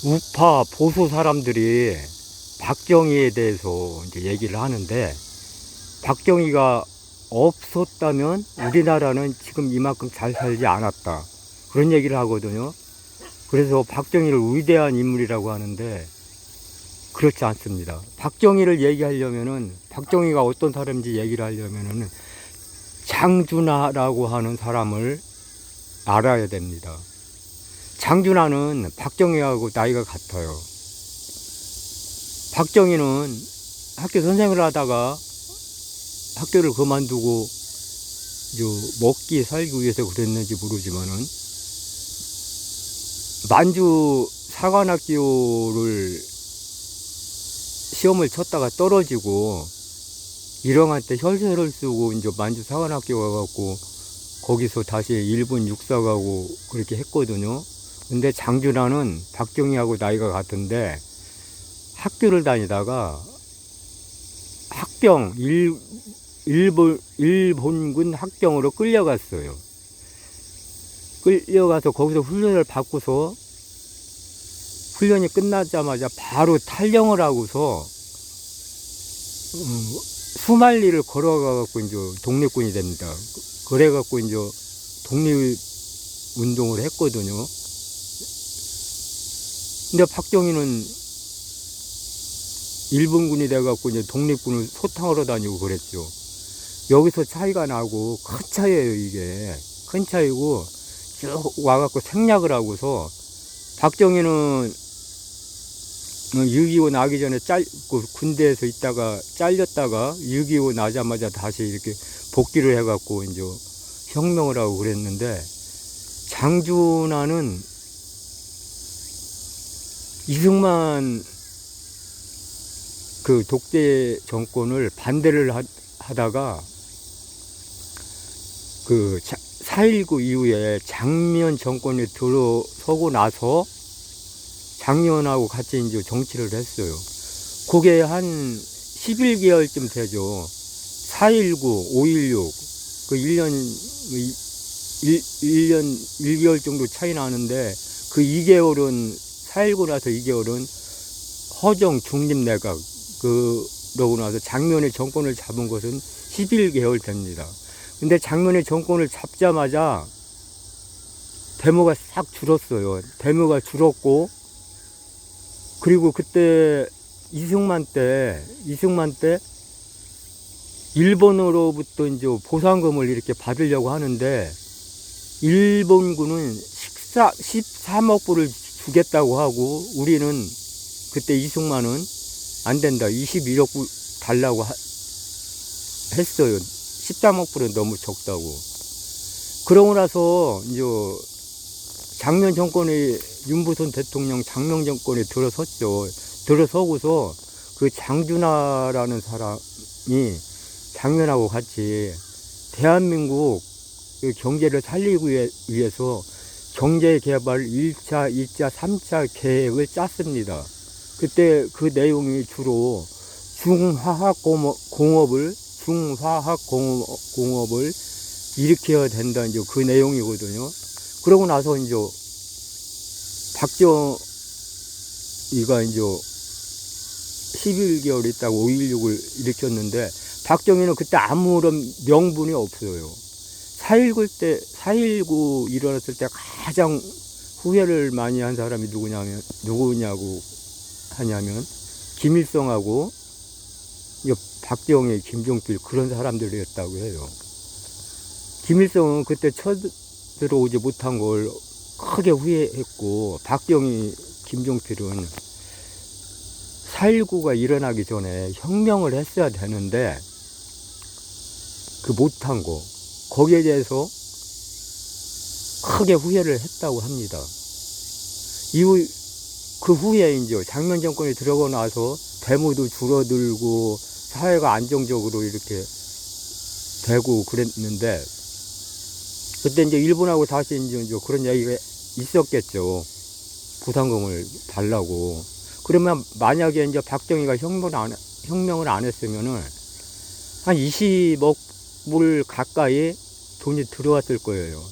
우파 보수 사람들이 박정희에 대해서 이제 얘기를 하는데, 박정희가 없었다면 우리나라는 지금 이만큼 잘 살지 않았다, 그런 얘기를 하거든요. 그래서 박정희를 위대한 인물이라고 하는데 그렇지 않습니다. 박정희를 얘기하려면은, 박정희가 어떤 사람인지 얘기를 하려면은 장준하라고 하는 사람을 알아야 됩니다. 장준하는 박정희하고 나이가 같아요. 박정희는 학교 선생을 하다가 학교를 그만두고 먹기 살기 위해서 그랬는지 모르지만은, 만주 사관학교를 시험을 쳤다가 떨어지고 1학년 때 혈세를 쓰고 이제 만주 사관학교 가갖고 거기서 다시 일본 육사 가고 그렇게 했거든요. 근데 장준하는 박정희하고 나이가 같은데 학교를 다니다가 학병, 일본군 학병으로 끌려갔어요. 끌려가서 거기서 훈련을 받고서 훈련이 끝나자마자 바로 탈영을 하고서 수만리를 걸어가갖고 이제 독립군이 됩니다. 그래갖고 이제 독립운동을 했거든요. 근데 박정희는 일본군이 돼갖고 이제 독립군을 소탕하러 다니고 그랬죠. 여기서 차이가 나고, 큰 차이예요, 이게. 큰 차이고, 쭉 와갖고 생략을 하고서, 박정희는 6.25 나기 전에 군대에서 있다가 잘렸다가 6.25 나자마자 다시 이렇게 복귀를 해갖고 이제 혁명을 하고 그랬는데, 장준하는 이승만 그 독재 정권을 반대를 하다가 그 4.19 이후에 장면 정권이 들어서고 나서 장면하고 같이 이제 정치를 했어요. 그게 한 11개월쯤 되죠. 4.19, 5.16, 그 1년 1개월 정도 차이 나는데, 그 2개월은, 4.19 나서 2개월은 허정 중립내각, 그러고 나서 장면의 정권을 잡은 것은 11개월 됩니다. 근데 장면의 정권을 잡자마자 데모가 싹 줄었어요. 데모가 줄었고, 그리고 그때 이승만 때 일본으로부터 이제 보상금을 이렇게 받으려고 하는데, 일본군은 13억 불을 주겠다고 하고, 우리는 그때 이승만은 안 된다, 21억 불 달라고 했어요. 13억 불은 너무 적다고. 그러고 나서 이제 장면 정권이, 윤부선 대통령 장면 정권이 들어섰죠. 들어서고서 그 장준하라는 사람이 장면하고 같이 대한민국 경제를 살리기 위해서 경제개발 1차, 2차, 3차 계획을 짰습니다. 그때 그 내용이 주로 중화학공업을 일으켜야 된다, 이제 그 내용이거든요. 그러고 나서 이제 박정희가 이제 11개월 있다가 5.16을 일으켰는데, 박정희는 그때 아무런 명분이 없어요. 4.19 일어났을 때 가장 후회를 많이 한 사람이 누구냐고 하냐면, 김일성하고 박정희, 김종필, 그런 사람들이었다고 해요. 김일성은 그때 쳐들어오지 못한 걸 크게 후회했고, 박정희, 김종필은 4.19가 일어나기 전에 혁명을 했어야 되는데 그 못한 거, 거기에 대해서 크게 후회를 했다고 합니다. 그 후에 이제 장면 정권이 들어가고 나서 데모도 줄어들고 사회가 안정적으로 이렇게 되고 그랬는데, 그때 이제 일본하고 다시 이제 그런 얘기가 있었겠죠. 보상금을 달라고. 그러면 만약에 이제 박정희가 혁명을 안 했으면은 한 20억 불 가까이 돈이 들어왔을 거예요.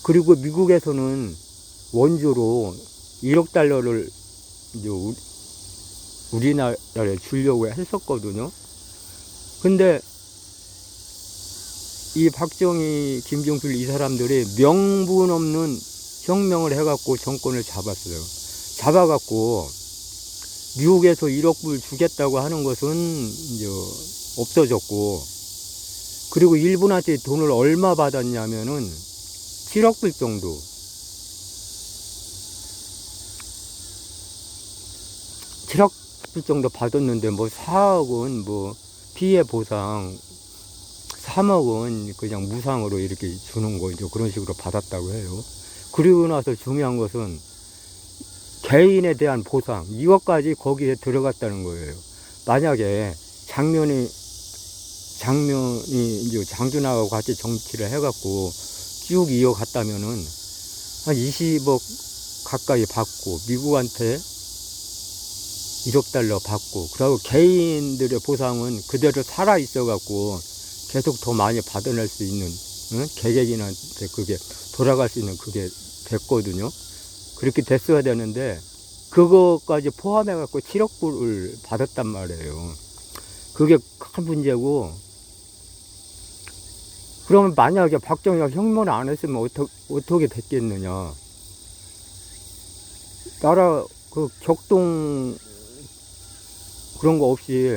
그리고 미국에서는 원조로 1억 달러를 이제 우리나라에 주려고 했었거든요. 근데 이 박정희, 김종필 이 사람들이 명분 없는 혁명을 해갖고 정권을 잡았어요. 잡아갖고 미국에서 1억 불 주겠다고 하는 것은 이제 없어졌고, 그리고 일본한테 돈을 얼마 받았냐면은 7억 불 정도. 7억 불 정도 받았는데 뭐 4억은 뭐 피해 보상, 3억은 그냥 무상으로 이렇게 주는 거 이제 그런 식으로 받았다고 해요. 그리고 나서 중요한 것은 개인에 대한 보상 2억까지 거기에 들어갔다는 거예요. 만약에 장면이 이제 장준하고 같이 정치를 해갖고 쭉 이어갔다면은 한 20억 가까이 받고 미국한테 1억 달러 받고, 그리고 개인들의 보상은 그대로 살아 있어갖고 계속 더 많이 받아낼 수 있는, 개개인한테 그게 돌아갈 수 있는 그게 됐거든요. 그렇게 됐어야 되는데 그거까지 포함해갖고 7억 불을 받았단 말이에요. 그게 큰 문제고, 그러면 만약에 박정희가 혁명을 안 했으면 어떻게 됐겠느냐. 나라 그 격동 그런 거 없이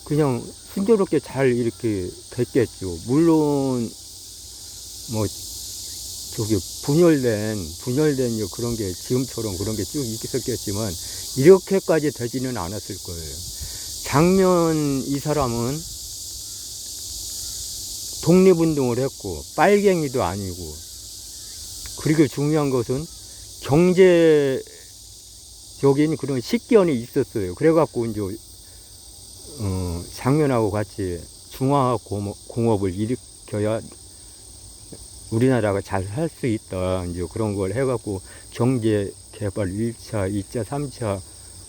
그냥 순조롭게 잘 이렇게 됐겠죠. 물론 뭐 저기 분열된 그런 게 지금처럼 그런 게 쭉 있었겠지만 이렇게까지 되지는 않았을 거예요. 작년 이 사람은 독립운동을 했고 빨갱이도 아니고, 그리고 중요한 것은 경제적인 그런 식견이 있었어요. 그래갖고 이제 작년하고 같이 중화공업을 일으켜야 우리나라가 잘 살 수 있다. 이제 그런 걸 해갖고 경제 개발 1차, 2차, 3차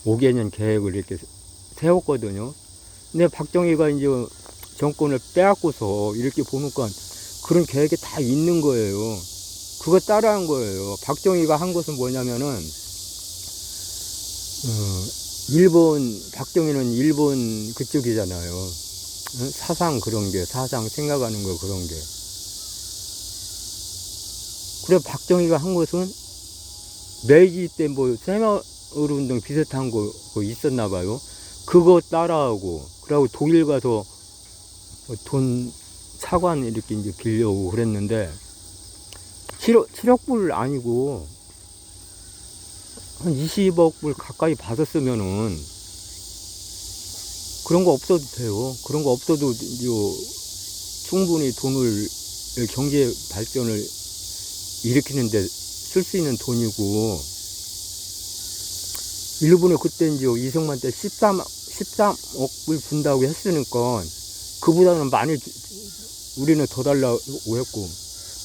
5개년 계획을 이렇게 세웠거든요. 근데 박정희가 이제 정권을 빼앗고서 이렇게 보니까 그런 계획이 다 있는 거예요. 그거 따라한 거예요. 박정희가 한 것은 뭐냐면은, 박정희는 일본 그쪽이잖아요. 사상 그런 게, 사상 생각하는 거 그런 게. 그래, 박정희가 한 것은 메이지 때 뭐 새마을운동 비슷한 거 있었나 봐요. 그거 따라하고, 그리고 독일 가서 돈 차관 이렇게 이제 빌려오고 그랬는데 7억 불 아니고 한 20억 불 가까이 받았으면은 그런 거 없어도 돼요. 그런 거 없어도 이제 충분히 돈을, 경제 발전을 일으키는데 쓸 수 있는 돈이고, 일본에 그때 이제 이승만 때 13억 불 준다고 했으니까 그보다는 많이 우리는 더 달라고 했고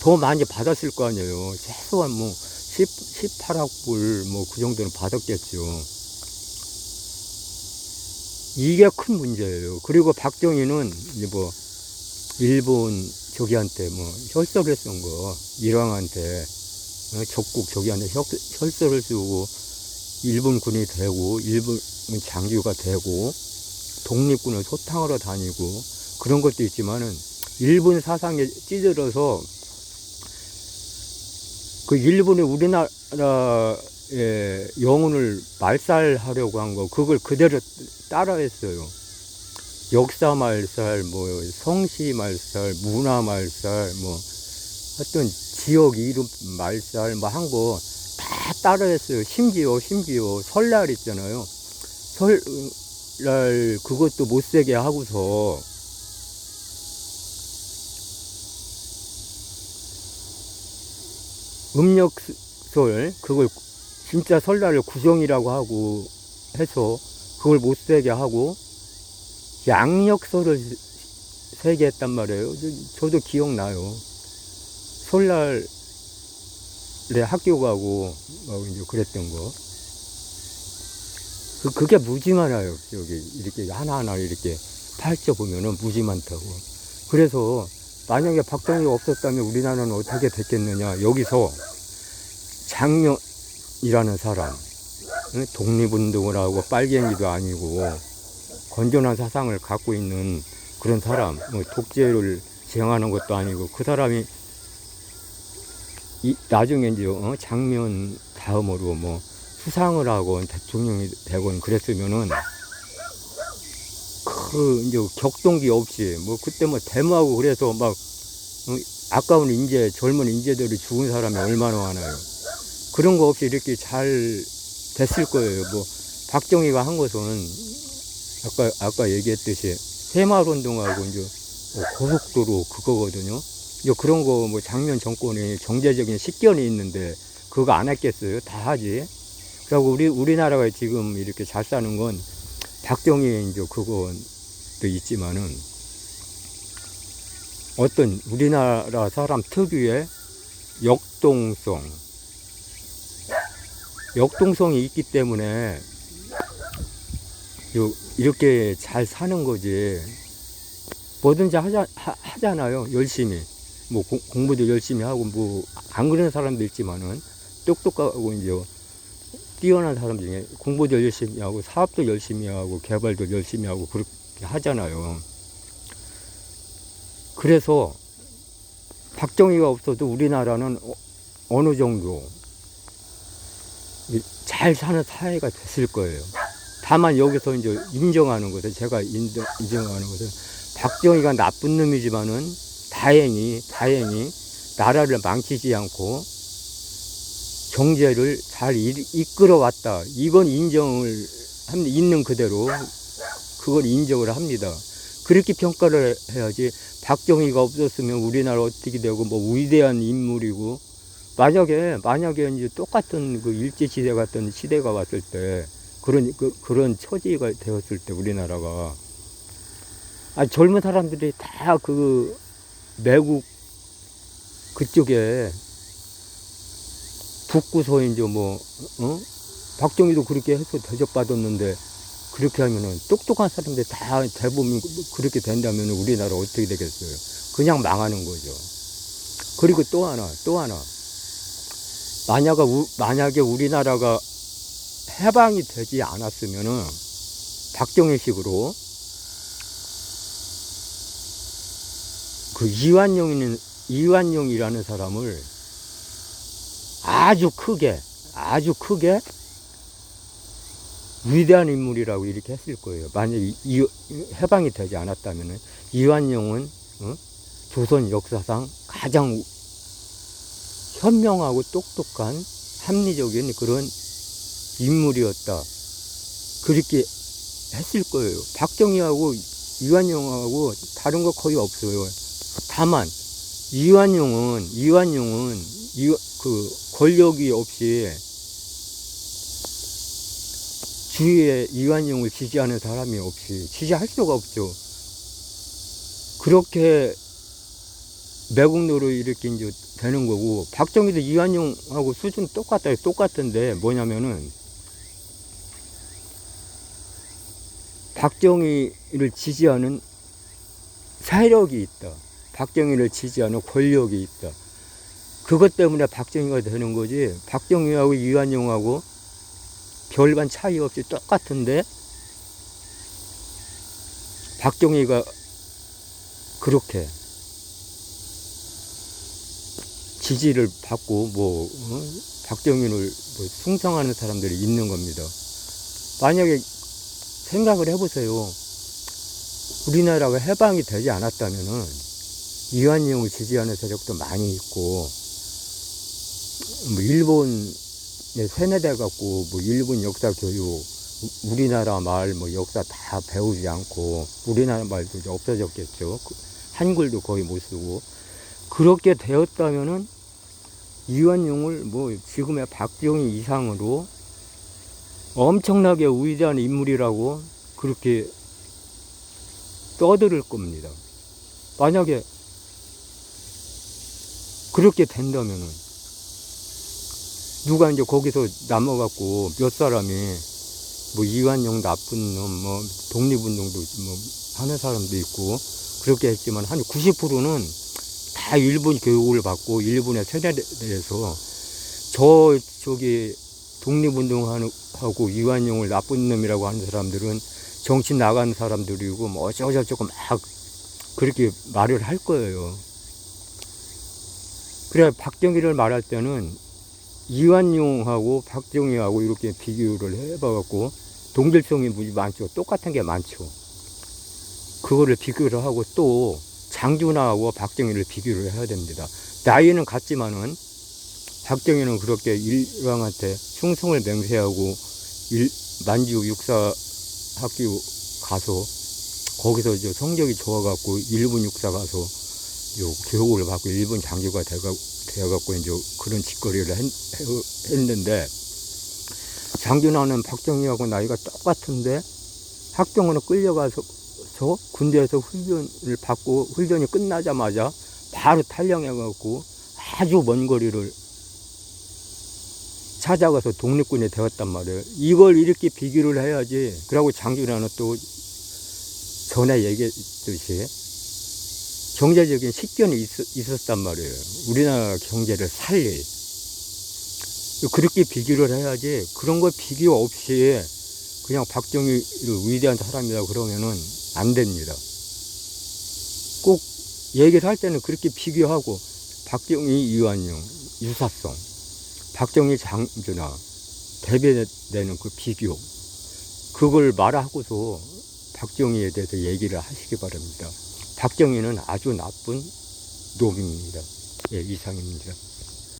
더 많이 받았을 거 아니에요. 최소한 뭐 18억 불 뭐 그 정도는 받았겠죠. 이게 큰 문제예요. 그리고 박정희는 이제 뭐 일본 저기한테 뭐 혈서를 쓴 거, 일왕한테 적국 저기한테 혈서를 쓰고 일본군이 되고 일본 장교가 되고 독립군을 소탕하러 다니고 그런 것도 있지만은 일본 사상에 찌들어서 그 일본이 우리나라의 영혼을 말살하려고 한 거, 그걸 그대로 따라했어요. 역사 말살, 뭐 성씨 말살, 문화 말살, 뭐 하여튼 지역 이름 말살 뭐 한 거 다 따라했어요. 심지어 설날 있잖아요. 설날 그것도 못 세게 하고서 음력설 그걸 진짜 설날을 구정이라고 하고 해서 그걸 못 세게 하고 양력설을 세게 했단 말이에요. 저도 기억나요. 설날에 학교 가고 이제 그랬던 거. 그게 무지 많아요. 여기 이렇게 하나하나 이렇게 파헤쳐 보면은 무지 많다고. 그래서 만약에 박정희가 없었다면 우리나라는 어떻게 됐겠느냐. 여기서 작년 이라는 사람, 독립운동을 하고 빨갱이도 아니고 건전한 사상을 갖고 있는 그런 사람, 뭐 독재를 지향하는 것도 아니고 그 사람이 나중에 이제 장면 다음으로 뭐 수상을 하고 대통령이 되곤 그랬으면은 그 이제 격동기 없이 뭐 그때 뭐 데모하고 그래서 막 아까운 인재, 젊은 인재들이 죽은 사람이 얼마나 많아요. 그런 거 없이 이렇게 잘 됐을 거예요. 뭐 박정희가 한 것은 아까 얘기했듯이 새마을운동하고 이제 고속도로 그거거든요. 이제 그런 거 뭐 작년 정권에 경제적인 식견이 있는데 그거 안 했겠어요? 다 하지. 그리고 우리나라가 지금 이렇게 잘 사는 건 박정희 이제 그것도 있지만은 어떤 우리나라 사람 특유의 역동성이 있기 때문에 이렇게 잘 사는 거지. 뭐든지 하잖아요. 열심히. 뭐 공부도 열심히 하고 뭐 안 그러는 사람도 있지만은 똑똑하고 이제 뛰어난 사람 중에 공부도 열심히 하고 사업도 열심히 하고 개발도 열심히 하고 그렇게 하잖아요. 그래서 박정희가 없어도 우리나라는 어느 정도 잘 사는 사회가 됐을 거예요. 다만 여기서 이제 인정하는 것은, 제가 인정하는 것은 박정희가 나쁜 놈이지만은 다행히 나라를 망치지 않고 경제를 잘 이끌어 왔다. 이건 인정을 합니다. 있는 그대로 그걸 인정을 합니다. 그렇게 평가를 해야지. 박정희가 없었으면 우리나라 어떻게 되고 뭐 위대한 인물이고, 만약에 이제 똑같은 그 일제시대 같은 시대가 왔을 때 그런 처지가 되었을 때 우리나라가 젊은 사람들이 다 그 매국 그쪽에 북구서 이제 박정희도 그렇게 해서 대접받았는데, 그렇게 하면은 똑똑한 사람들 다 대부분 그렇게 된다면 우리나라 어떻게 되겠어요? 그냥 망하는 거죠. 그리고 또 하나. 만약에 우리나라가 해방이 되지 않았으면은 박정희식으로 그 이완용이라는 사람을 아주 크게 위대한 인물이라고 이렇게 했을 거예요. 만약에 해방이 되지 않았다면 이완용은 조선 역사상 가장 현명하고 똑똑한 합리적인 그런 인물이었다. 그렇게 했을 거예요. 박정희하고 이완용하고 다른 거 거의 없어요. 다만 이완용은 그 권력이 없이 주위에 이완용을 지지하는 사람이 없이 지지할 수가 없죠. 그렇게 매국노로 이렇게 이제 되는 거고, 박정희도 이완용하고 수준 똑같은데 뭐냐면은 박정희를 지지하는 세력이 있다. 박정희를 지지하는 권력이 있다. 그것 때문에 박정희가 되는 거지. 박정희하고 이완용하고 별반 차이 없이 똑같은데 박정희가 그렇게 지지를 받고 박정희를 숭상하는 사람들이 있는 겁니다. 만약에 생각을 해보세요. 우리나라가 해방이 되지 않았다면은 이완용을 지지하는 세력도 많이 있고, 일본에 세뇌돼 갖고 일본 역사 교육, 우리나라 말 역사 다 배우지 않고 우리나라 말도 이제 없어졌겠죠. 한글도 거의 못 쓰고. 그렇게 되었다면은 이완용을 지금의 박정희 이상으로 엄청나게 위대한 인물이라고 그렇게 떠들을 겁니다. 만약에 그렇게 된다면은 누가 이제 거기서 남아갖고 몇 사람이 이완용 나쁜 놈, 독립운동도 하는 사람도 있고 그렇게 했지만 한 90%는 다 일본 교육을 받고 일본의 세뇌에 대해서 저기 독립운동하고 이완용을 나쁜 놈이라고 하는 사람들은 정치 나간 사람들이고 뭐 어쩌고저쩌고 막 그렇게 말을 할 거예요. 그래 박정희를 말할 때는 이완용하고 박정희하고 이렇게 비교를 해봐갖고 동질성이 무지 많죠. 똑같은 게 많죠. 그거를 비교를 하고 또 장준하하고 박정희를 비교를 해야 됩니다. 나이는 같지만은 박정희는 그렇게 일왕한테 충성을 맹세하고 만주 육사학교 가서 거기서 이제 성적이 좋아갖고 일본 육사 가서 교육을 받고 일본 장교가 되어갖고 이제 그런 짓거리를 했는데 장준하는 박정희하고 나이가 똑같은데 학병으로 끌려가서 군대에서 훈련을 받고 훈련이 끝나자마자 바로 탈영해갖고 아주 먼 거리를 찾아가서 독립군이 되었단 말이에요. 이걸 이렇게 비교를 해야지. 그리고 장준하는 또 전에 얘기했듯이 경제적인 식견이 있었단 말이에요. 우리나라 경제를 살릴. 그렇게 비교를 해야지. 그런 거 비교 없이 그냥 박정희를 위대한 사람이다 그러면은 안 됩니다. 꼭 얘기를 할 때는 그렇게 비교하고 박정희, 이완용, 유사성, 박정희, 장준하 대변되는 그 비교 그걸 말하고서 박정희에 대해서 얘기를 하시기 바랍니다. 박정희는 아주 나쁜 놈입니다. 예, 이상입니다.